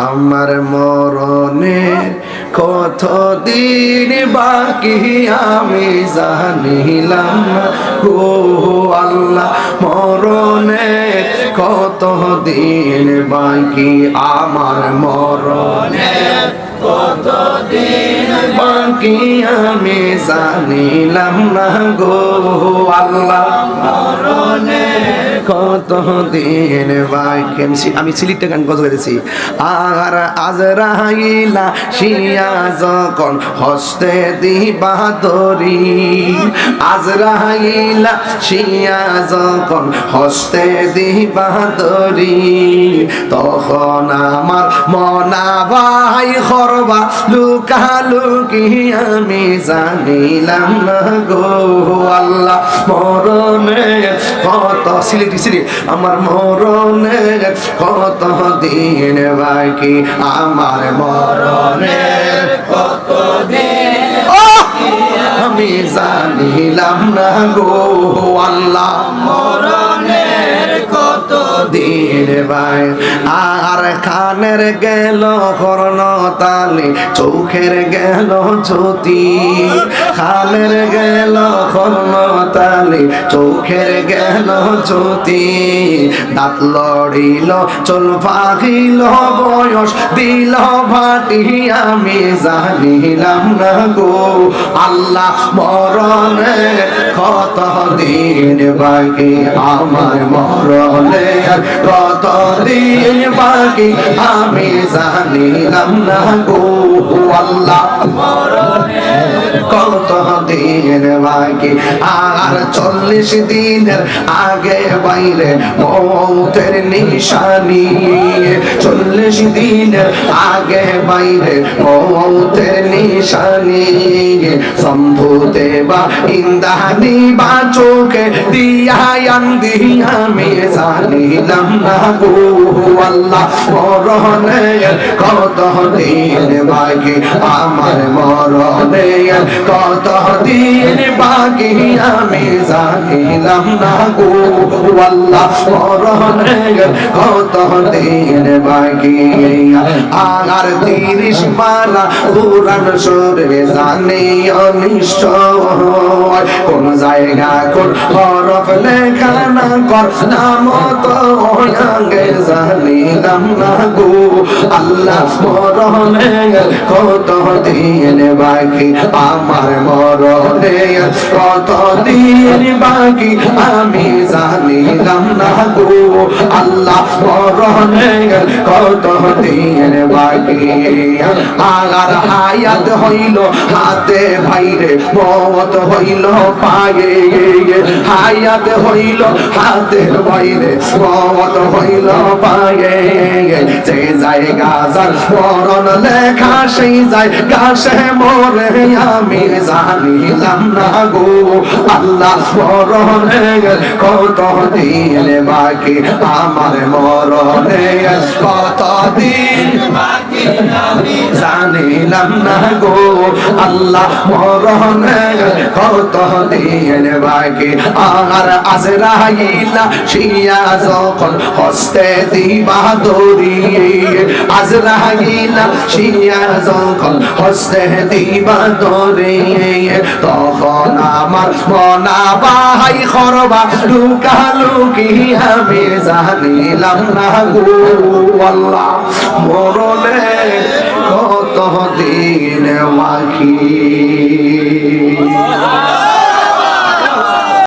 আমার মরণের কতদিন বাকি আমি জানিলাম না গো আল্লাহ, মরণের কতদিন বাকি, আমার মরণের কতদিন বাকি আমি জানিলাম না গো আল্লাহ, মরণের কতদিন বাকি। আমি সিলেক্টে গান গজল গেছি। আর আজরাইলা শিয়া যখন হস্তে দিবা দরি, আজরাইলা শিয়া যখন হস্তে দিবা দরি, তখন আমার মনা ভাই খরবা লুকালুকি আমি জানিলাম না গো আল্লাহ, মরণের কত সিলেটি আমার মরণের কত দিন বাকি, আমার মরণের কত দিন আমি জানিলাম না গো আল্লাহ, মরণের কত দিন ভাই। আর কানের গেল কর্ণতালি, চোখের গেল জ্যোতি, কানের গেল কর্ণতালি, চোখের গেল জ্যোতি, দাঁত লড়িল চল পাখিল বয়স দিল ভাটি আমি জানিলাম না গো আল্লাহ, মরণের কত দিন বাকি, আমার মরণের কত দিন বাকি আমি জানিলাম না গো আল্লাহ, মরণের কত দিন বাকি। আর 40 দিনের আগে বাইরে মৌতের নিশানি, 40 দিনের আগে বাইরে মৌতের নিশানি, সম্ভুতে বা ইন্দানি বা চোখে দিয়ান দিয়া আমি জানিলাম না গো আল্লাহ, মরণের কত দিন বাকি, আমার মরণের কত দিন বাকি আমি জানিলাম না গো আল্লাহ, মরণের কত দিন বাকি। আর 30 মালা কুরআন শরীফে জানি অনিষ্ট, কোন জায়গা কোন হরফ লেখা না কর নাম তো আগে জানিলাম না গো আল্লাহ, মরণের কত দিন বাকি, আমার মরণের কত দিন বাকি আমি জানিলাম না গো আল্লাহ, মরণের কত দিন বাকি। আর হায়াত হইল হাতে ভাইরে মত হইল পায়ে, হায়াত হইল হাতে ভাইরে মত হইল পায়ে, যে জায়গা যার মরণ লেখা সেই জায়গা সে মরে আমি জানিলাম না গো আল্লাহ, মরণের কত দিন বাকি, আমার মরণের কত দিন বাকি আমি জানিলাম না গো আল্লাহ, মরণের কত দিন বাকি। আর আজরাইলা শিয়া যখন হস্তে দিবা দরি, আজরাইলা শিয়া যখন হস্তে দিবা দরি, তখন আমার মনা ভাই খরবা লুকালুকি আমি জানিলাম না গো আল্লাহ, মরণের কত দিন বাকি।